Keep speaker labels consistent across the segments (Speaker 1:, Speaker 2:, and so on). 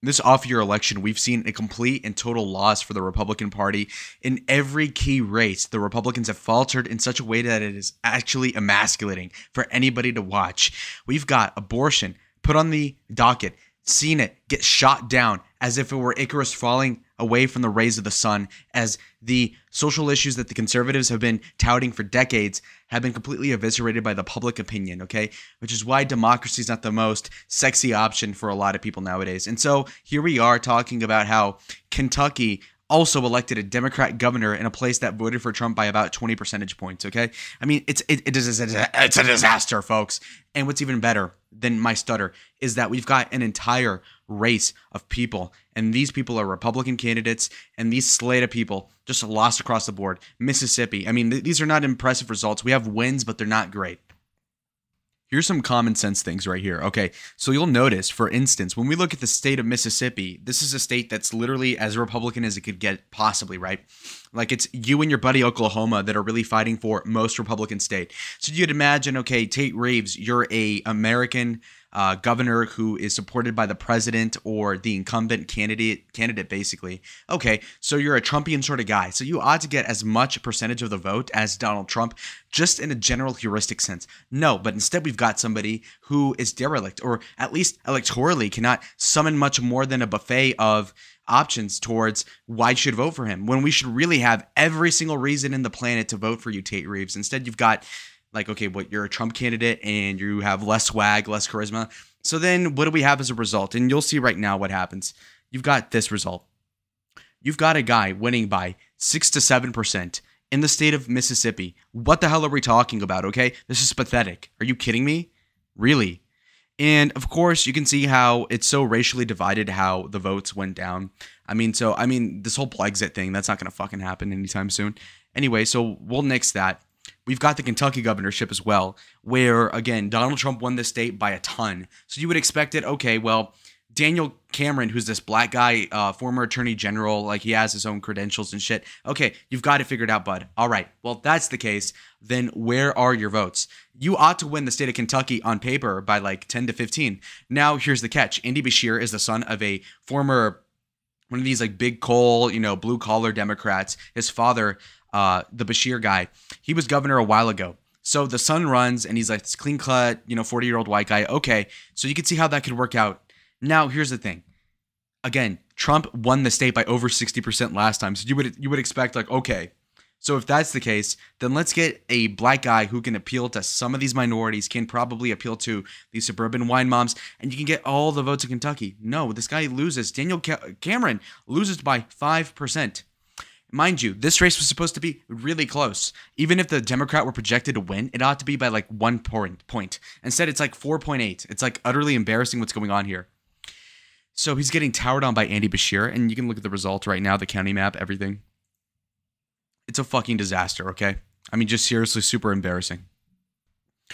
Speaker 1: This off-year election, we've seen a complete and total loss for the Republican Party. In every key race, the Republicans have faltered in such a way that it is actually emasculating for anybody to watch. We've got abortion put on the docket, seen it get shot down as if it were Icarus falling away from the rays of the sun, as the social issues that the conservatives have been touting for decades have been completely eviscerated by the public opinion, okay? Which is why democracy is not the most sexy option for a lot of people nowadays. And so here we are talking about how Kentucky also elected a Democrat governor in a place that voted for Trump by about 20 percentage points, okay? I mean, it's a disaster, folks. And what's even better than my stutter is that we've got an entire race of people, and these people are Republican candidates, and these slate of people just lost across the board. Mississippi, I mean, these are not impressive results. We have wins, but they're not great. Here's some common sense things right here. Okay, so you'll notice, for instance, when we look at the state of Mississippi, this is a state that's literally as Republican as it could get possibly, right? Like it's you and your buddy Oklahoma that are really fighting for most Republican state. So you'd imagine, okay, Tate Reeves, you're a American governor who is supported by the president or the incumbent candidate basically. Okay, so you're a Trumpian sort of guy. So you ought to get as much percentage of the vote as Donald Trump, just in a general heuristic sense. No, but instead we've got somebody who is derelict, or at least electorally cannot summon much more than a buffet of options towards why you should vote for him, when we should really have every single reason in the planet to vote for you, Tate Reeves. Instead, you've got like, okay, what, you're a Trump candidate and you have less swag, less charisma. So then what do we have as a result? And you'll see right now what happens. You've got this result. You've got a guy winning by 6 to 7% in the state of Mississippi. What the hell are we talking about, okay? This is pathetic. Are you kidding me? Really? And of course, you can see how it's so racially divided how the votes went down. I mean, this whole Plexit thing, that's not going to fucking happen anytime soon. Anyway, so we'll nix that. We've got the Kentucky governorship as well, where, again, Donald Trump won the state by a ton. So you would expect it, okay, well, Daniel Cameron, who's this black guy, former attorney general, like he has his own credentials and shit. Okay, you've got it figured out, bud. All right, well, if that's the case, then where are your votes? You ought to win the state of Kentucky on paper by like 10 to 15. Now, here's the catch. Andy Beshear is the son of a former, one of these like big coal, blue collar Democrats. His father, the Beshear guy, he was governor a while ago. So the son runs and he's like this clean cut, 40-year-old white guy. Okay, so you can see how that could work out. Now, here's the thing. Again, Trump won the state by over 60% last time. So you would expect like, okay, so if that's the case, then let's get a black guy who can appeal to some of these minorities, can probably appeal to these suburban wine moms, and you can get all the votes in Kentucky. No, this guy loses. Daniel Cameron loses by 5%. Mind you, this race was supposed to be really close. Even if the Democrat were projected to win, it ought to be by like 1 point. Instead, it's like 4.8. It's like utterly embarrassing what's going on here. So he's getting towered on by Andy Beshear, and you can look at the results right now, the county map, everything. It's a fucking disaster, okay? I mean, just seriously super embarrassing.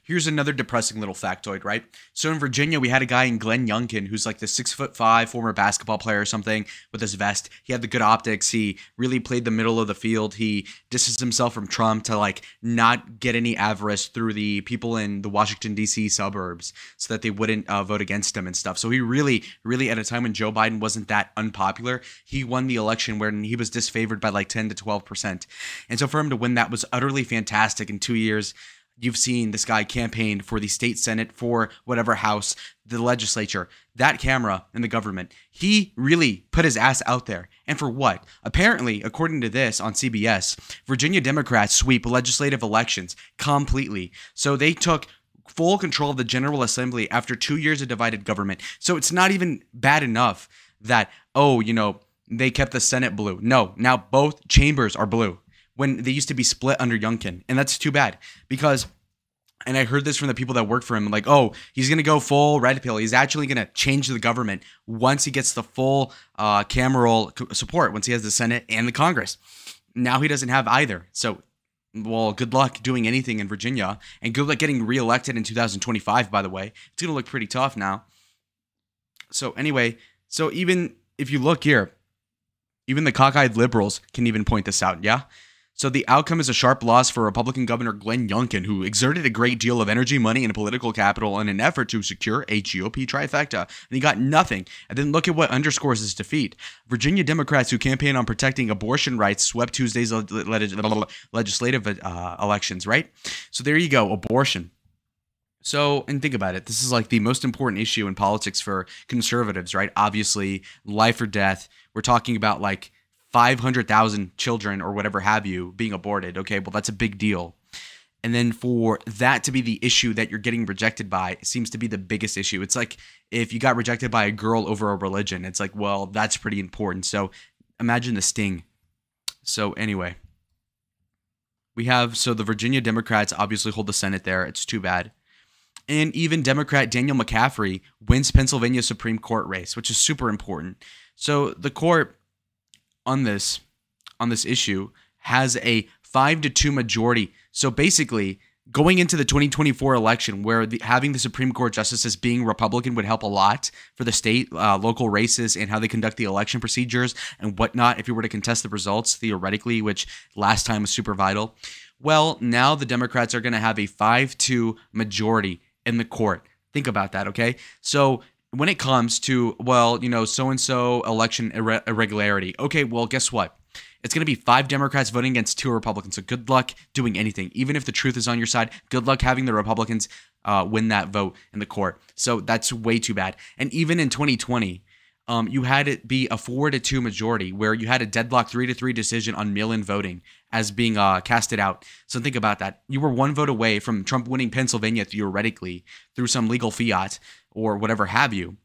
Speaker 1: Here's another depressing little factoid, right? So in Virginia, we had a guy in Glenn Youngkin who's like the 6'5" former basketball player or something with his vest. He had the good optics. He really played the middle of the field. He distanced himself from Trump to like not get any avarice through the people in the Washington, D.C. suburbs so that they wouldn't vote against him and stuff. So he really, at a time when Joe Biden wasn't that unpopular, he won the election where he was disfavored by like 10 to 12%. And so for him to win that was utterly fantastic. In 2 years, you've seen this guy campaign for the state senate, for whatever house, the legislature, that camera, and the government. He really put his ass out there. And for what? Apparently, according to this on CBS, Virginia Democrats sweep legislative elections completely. So they took full control of the General Assembly after 2 years of divided government. So it's not even bad enough that, they kept the Senate blue. No, now both chambers are blue, when they used to be split under Youngkin. And that's too bad because, and I heard this from the people that work for him, like, oh, he's going to go full red pill. He's actually going to change the government once he gets the full cameral support, once he has the Senate and the Congress. Now he doesn't have either. So, well, good luck doing anything in Virginia, and good luck getting reelected in 2025, by the way. It's going to look pretty tough now. So anyway, so even if you look here, even the cockeyed liberals can even point this out, yeah? So the outcome is a sharp loss for Republican Governor Glenn Youngkin, who exerted a great deal of energy, money, and political capital in an effort to secure a GOP trifecta, and he got nothing. And then look at what underscores his defeat. Virginia Democrats who campaign on protecting abortion rights swept Tuesday's legislative elections, right? So there you go, abortion. So, and think about it. This is like the most important issue in politics for conservatives, right? Obviously, life or death. We're talking about like 500,000 children or whatever have you being aborted. Okay, well, that's a big deal. And then for that to be the issue that you're getting rejected by, it seems to be the biggest issue. It's like if you got rejected by a girl over a religion, it's like, well, that's pretty important. So imagine the sting. So anyway, we have, so the Virginia Democrats obviously hold the Senate there. It's too bad. And even Democrat Daniel McCaffrey wins Pennsylvania Supreme Court race, which is super important. So the court on this issue has a 5-2 majority. So basically, going into the 2024 election, where having the Supreme Court justices being Republican would help a lot for the state, local races, and how they conduct the election procedures and whatnot, if you were to contest the results, theoretically, which last time was super vital. Well, now the Democrats are going to have a 5-2 majority in the court. Think about that, okay? So when it comes to, well, you know, so-and-so election irregularity, okay, well, guess what? It's going to be 5 Democrats voting against 2 Republicans. So good luck doing anything. Even if the truth is on your side, good luck having the Republicans win that vote in the court. So that's way too bad. And even in 2020, you had it be a 4-2 majority where you had a deadlock 3-3 decision on mail-in voting as being casted out. So think about that. You were 1 vote away from Trump winning Pennsylvania theoretically through some legal fiat or whatever have you.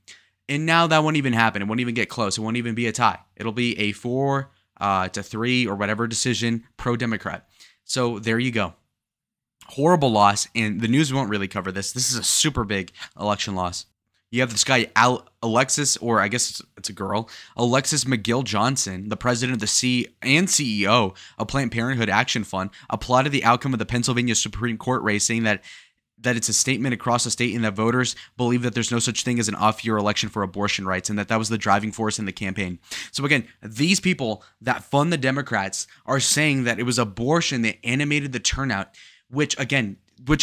Speaker 1: And now that won't even happen. It won't even get close. It won't even be a tie. It'll be a 4-3 or whatever decision pro-Democrat. So there you go. Horrible loss. And the news won't really cover this. This is a super big election loss. You have this guy, Alexis, or I guess it's a girl, Alexis McGill Johnson, the president of the CEO of Planned Parenthood Action Fund, applauded the outcome of the Pennsylvania Supreme Court race, saying that it's a statement across the state and that voters believe that there's no such thing as an off-year election for abortion rights and that was the driving force in the campaign. So again, these people that fund the Democrats are saying that it was abortion that animated the turnout, which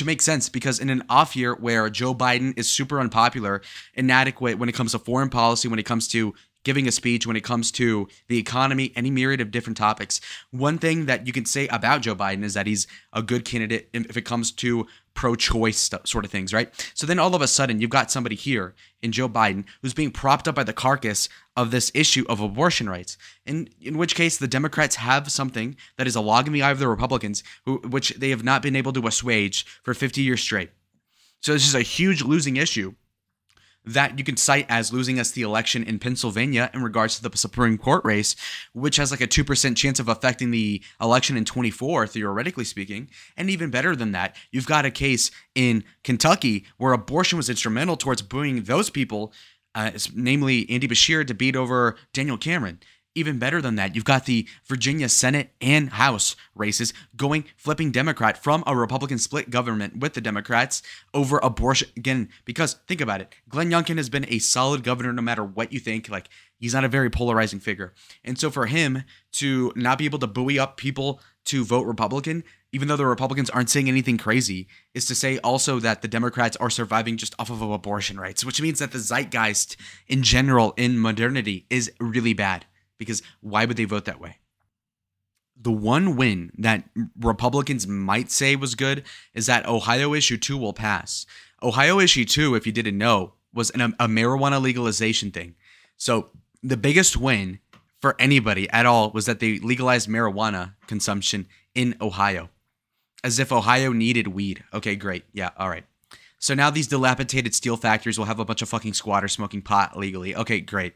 Speaker 1: makes sense because in an off year where Joe Biden is super unpopular, inadequate when it comes to foreign policy, when it comes to giving a speech, when it comes to the economy, any myriad of different topics. One thing that you can say about Joe Biden is that he's a good candidate if it comes to pro-choice sort of things, right? So then all of a sudden you've got somebody here in Joe Biden who's being propped up by the carcass of this issue of abortion rights, in which case the Democrats have something that is a log in the eye of the Republicans, which they have not been able to assuage for 50 years straight. So this is a huge losing issue that you can cite as losing us the election in Pennsylvania in regards to the Supreme Court race, which has like a 2% chance of affecting the election in 24, theoretically speaking. And even better than that, you've got a case in Kentucky where abortion was instrumental towards booing those people, namely Andy Beshear, to beat over Daniel Cameron. Even better than that, you've got the Virginia Senate and House races flipping Democrat from a Republican split government with the Democrats over abortion. Again, because think about it, Glenn Youngkin has been a solid governor no matter what you think. Like, he's not a very polarizing figure. And so for him to not be able to buoy up people to vote Republican, even though the Republicans aren't saying anything crazy, is to say also that the Democrats are surviving just off of abortion rights, which means that the zeitgeist in general in modernity is really bad. Because why would they vote that way? The one win that Republicans might say was good is that Ohio Issue 2 will pass. Ohio Issue 2, if you didn't know, was a marijuana legalization thing. So the biggest win for anybody at all was that they legalized marijuana consumption in Ohio. As if Ohio needed weed. Okay, great. Yeah, all right. So now these dilapidated steel factories will have a bunch of fucking squatters smoking pot legally. Okay, great.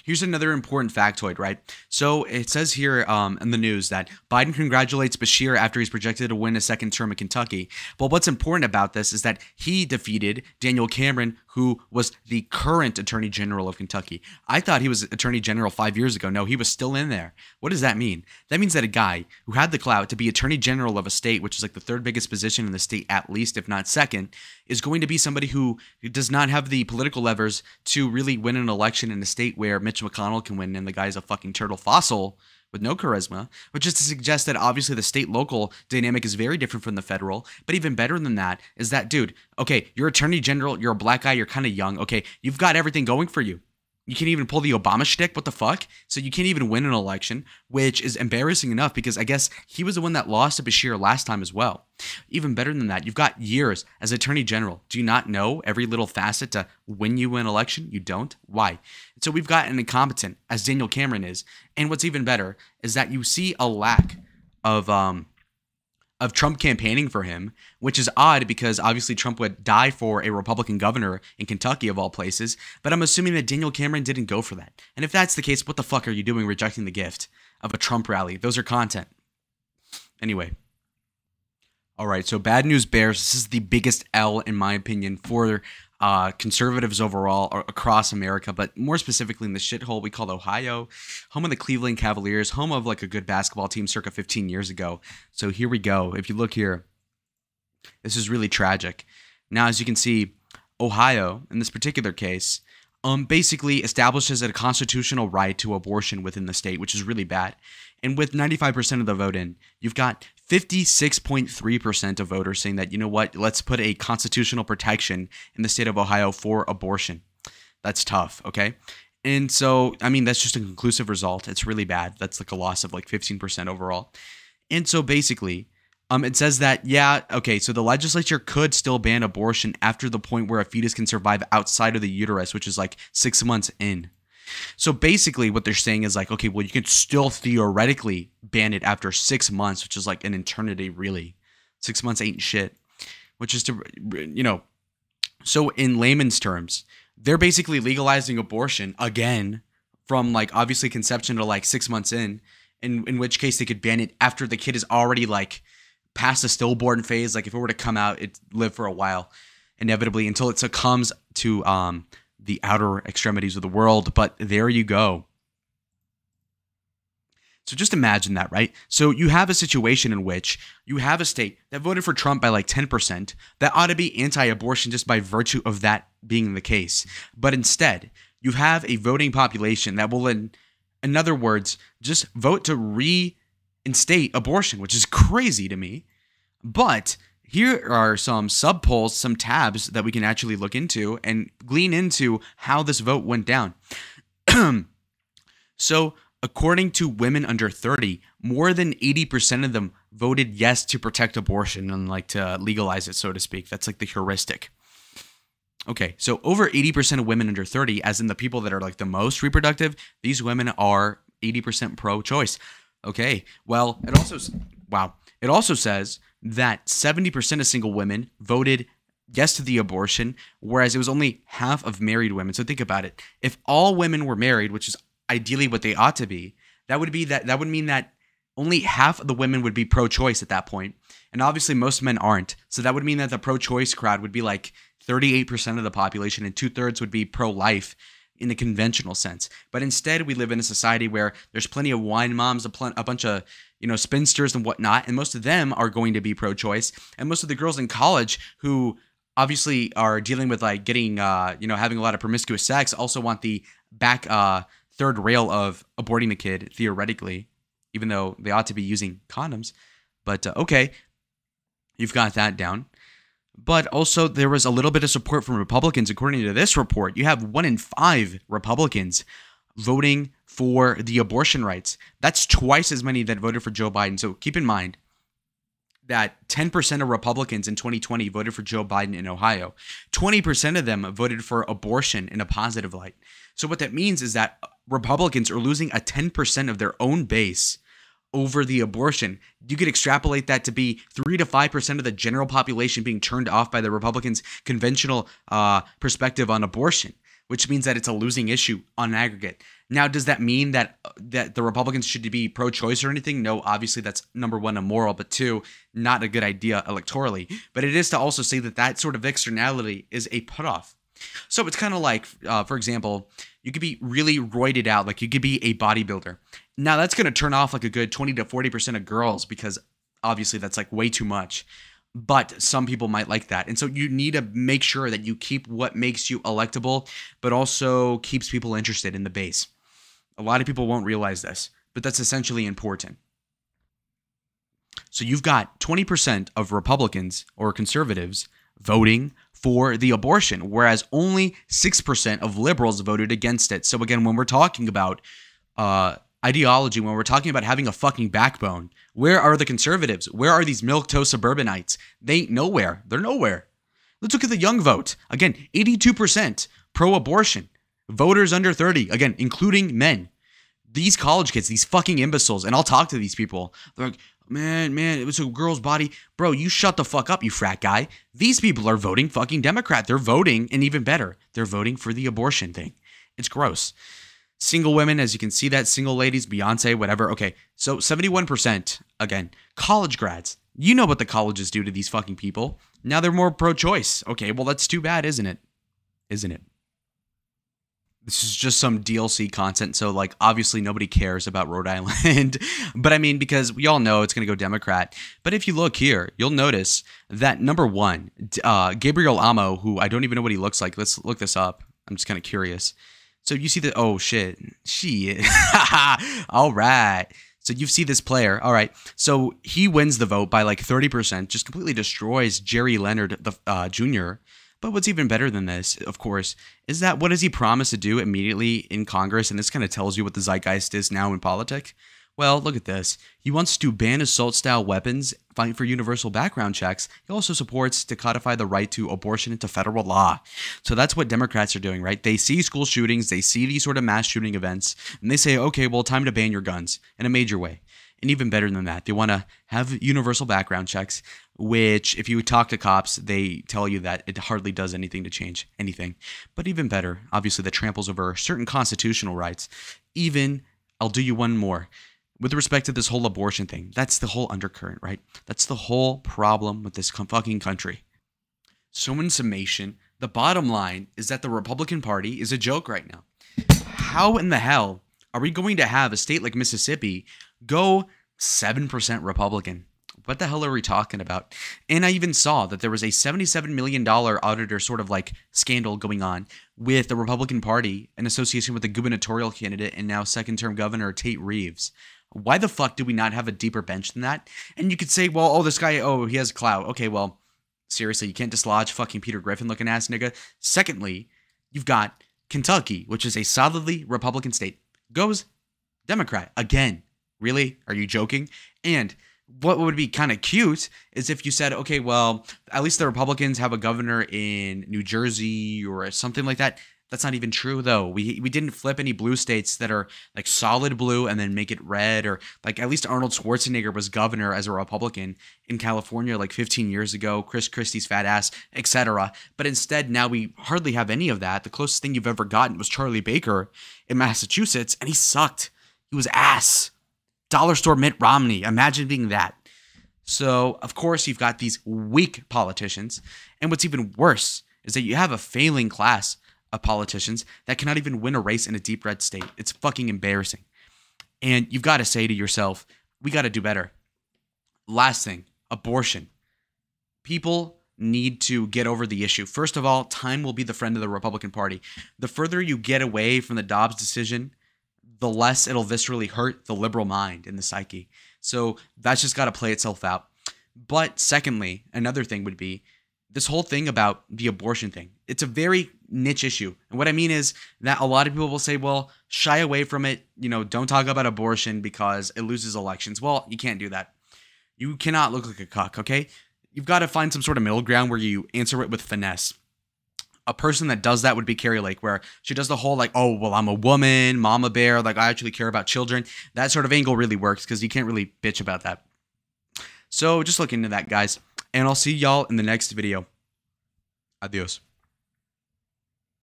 Speaker 1: Here's another important factoid, right? So it says here in the news that Biden congratulates Beshear after he's projected to win a second term in Kentucky. But what's important about this is that he defeated Daniel Cameron, who was the current Attorney General of Kentucky. I thought he was Attorney General 5 years ago. No, he was still in there. What does that mean? That means that a guy who had the clout to be Attorney General of a state, which is like the 3rd biggest position in the state at least, if not second, is going to be somebody who does not have the political levers to really win an election in a state where Mitch McConnell can win and the guy's a fucking turtle fossil, with no charisma, which is to suggest that obviously the state local dynamic is very different from the federal. But even better than that is that, dude, okay, you're attorney general, you're a black guy, you're kind of young. Okay, you've got everything going for you. You can't even pull the Obama shtick. What the fuck? So you can't even win an election, which is embarrassing enough because I guess he was the one that lost to Bashir last time as well. Even better than that, you've got years as attorney general. Do you not know every little facet to win you an election? You don't? Why? So we've got an incompetent, as Daniel Cameron is. And what's even better is that you see a lack of Trump campaigning for him, which is odd because obviously Trump would die for a Republican governor in Kentucky of all places, but I'm assuming that Daniel Cameron didn't go for that. And if that's the case, what the fuck are you doing rejecting the gift of a Trump rally? Those are content. Anyway. All right, so bad news bears. This is the biggest L, in my opinion, for conservatives overall across America, but more specifically in the shithole we call Ohio, home of the Cleveland Cavaliers, home of like a good basketball team circa 15 years ago. So here we go. If you look here, this is really tragic. Now, as you can see, Ohio, in this particular case, basically establishes a constitutional right to abortion within the state, which is really bad. And with 95% of the vote in, you've got 56.3% of voters saying that, you know what, let's put a constitutional protection in the state of Ohio for abortion. That's tough, okay? And so, I mean, that's just a conclusive result. It's really bad. That's like a loss of like 15% overall. And so basically, it says that, yeah, okay, so the legislature could still ban abortion after the point where a fetus can survive outside of the uterus, which is like 6 months in. So basically what they're saying is like, okay, well, you can still theoretically ban it after 6 months, which is like an eternity, really. 6 months ain't shit, which is to, you know, so in layman's terms, they're basically legalizing abortion again from like obviously conception to like 6 months in which case they could ban it after the kid is already like past the stillborn phase. Like if it were to come out, it'd live for a while, inevitably, until it succumbs to the outer extremities of the world. But there you go. So just imagine that, right? So you have a situation in which you have a state that voted for Trump by like 10% that ought to be anti-abortion just by virtue of that being the case. But instead, you have a voting population that will, in other words, just vote to reinstate abortion, which is crazy to me. But here are some sub-polls, some tabs that we can actually look into and glean into how this vote went down. So, according to women under 30, more than 80% of them voted yes to protect abortion and like to legalize it, so to speak. That's like the heuristic. Okay, so over 80% of women under 30, as in the people that are like the most reproductive, these women are 80% pro-choice. Okay, well, it also says that 70% of single women voted yes to the abortion, whereas it was only half of married women. So think about it. If all women were married, which is ideally what they ought to be, that would mean that only half of the women would be pro-choice at that point. And obviously most men aren't. So that would mean that the pro-choice crowd would be like 38% of the population and 2/3 would be pro-life in the conventional sense. But instead, we live in a society where there's plenty of wine moms, a bunch of, you know, spinsters and whatnot, and most of them are going to be pro-choice. And most of the girls in college who obviously are dealing with like getting, having a lot of promiscuous sex also want the back third rail of aborting the kid, theoretically, even though they ought to be using condoms. But okay, you've got that down. But also there was a little bit of support from Republicans. According to this report, you have 1 in 5 Republicans voting for the abortion rights. That's twice as many that voted for Joe Biden. So keep in mind that 10% of Republicans in 2020 voted for Joe Biden in Ohio. 20% of them voted for abortion in a positive light. So what that means is that Republicans are losing a 10% of their own base over the abortion. You could extrapolate that to be 3 to 5% of the general population being turned off by the Republicans' conventional perspective on abortion, which means that it's a losing issue on aggregate. Now, does that mean that the Republicans should be pro-choice or anything? No, obviously that's number one, immoral, but 2, not a good idea electorally. But it is to also say that sort of externality is a put-off. So it's kind of like, for example, you could be really roided out, like you could be a bodybuilder. Now that's going to turn off like a good 20 to 40% of girls because obviously that's like way too much. But some people might like that. And so you need to make sure that you keep what makes you electable, but also keeps people interested in the base. A lot of people won't realize this. but that's essentially important. So you've got 20% of Republicans or conservatives voting for the abortion, whereas only 6% of liberals voted against it. So again, when we're talking about ideology, when we're talking about having a fucking backbone, where are the conservatives? Where are these milquetoast suburbanites? They ain't nowhere. They're nowhere. Let's look at the young vote. Again, 82% pro-abortion. Voters under 30, again, including men. These college kids, these fucking imbeciles, and I'll talk to these people. They're like, man, it was a girl's body. Bro, you shut the fuck up, you frat guy. These people are voting fucking Democrat. They're voting, and even better, they're voting for the abortion thing. It's gross. Single women, as you can see that, single ladies, Beyonce, whatever. Okay, so 71%, again, college grads. You know what the colleges do to these fucking people. Now they're more pro-choice. Okay, well, that's too bad, isn't it? Isn't it? This is just some DLC content, so like obviously nobody cares about Rhode Island. But I mean, because we all know it's going to go Democrat. But if you look here, you'll notice that number one, Gabriel Amo, who I don't even know what he looks like. Let's look this up. I'm just kind of curious. So you see that, oh shit. All right. So you see this player. All right. So he wins the vote by like 30%, just completely destroys Jerry Leonard Jr., But what's even better than this, of course, is that what does he promise to do immediately in Congress? And this kind of tells you what the zeitgeist is now in politics. Well, look at this. He wants to ban assault-style weapons, fight for universal background checks. He also supports to codify the right to abortion into federal law. So that's what Democrats are doing, right? They see school shootings, they see these sort of mass shooting events, and they say, okay, well, time to ban your guns in a major way. And even better than that, they want to have universal background checks, which if you talk to cops, they tell you that it hardly does anything to change anything. But even better, obviously that tramples over certain constitutional rights. Even, I'll do you one more. With respect to this whole abortion thing, that's the whole undercurrent, right? That's the whole problem with this fucking country. So in summation, the bottom line is that the Republican Party is a joke right now. How in the hell are we going to have a state like Mississippi go 7% Republican? What the hell are we talking about? And I even saw that there was a $77 million auditor sort of like scandal going on with the Republican Party in association with the gubernatorial candidate and now second-term governor Tate Reeves. Why the fuck do we not have a deeper bench than that? And you could say, well, oh, this guy, oh, he has clout. Okay, well, seriously, you can't dislodge fucking Peter Griffin looking ass nigga. Secondly, you've got Kentucky, which is a solidly Republican state, goes Democrat again. Really? Are you joking? And what would be kind of cute is if you said, okay, well, at least the Republicans have a governor in New Jersey or something like that. That's not even true, though. We didn't flip any blue states that are like solid blue and then make it red, or like at least Arnold Schwarzenegger was governor as a Republican in California like 15 years ago, Chris Christie's fat ass, etc. But instead, now we hardly have any of that. The closest thing you've ever gotten was Charlie Baker in Massachusetts, and he sucked. He was ass. Dollar store Mitt Romney. Imagine being that. So, of course, you've got these weak politicians. And what's even worse is that you have a failing class of politicians that cannot even win a race in a deep red state. It's fucking embarrassing. And you've got to say to yourself, we got to do better. Last thing, abortion. People need to get over the issue. First of all, time will be the friend of the Republican Party. The further you get away from the Dobbs decision, the less it'll viscerally hurt the liberal mind and the psyche. So that's just got to play itself out. But secondly, another thing would be this whole thing about the abortion thing. It's a very niche issue. And what I mean is that a lot of people will say, well, shy away from it. You know, don't talk about abortion because it loses elections. Well, you can't do that. You cannot look like a cuck, okay? You've got to find some sort of middle ground where you answer it with finesse. A person that does that would be Carrie Lake, where she does the whole like, oh, well, I'm a woman, mama bear, like I actually care about children. That sort of angle really works because you can't really bitch about that. So just look into that, guys. And I'll see y'all in the next video. Adios.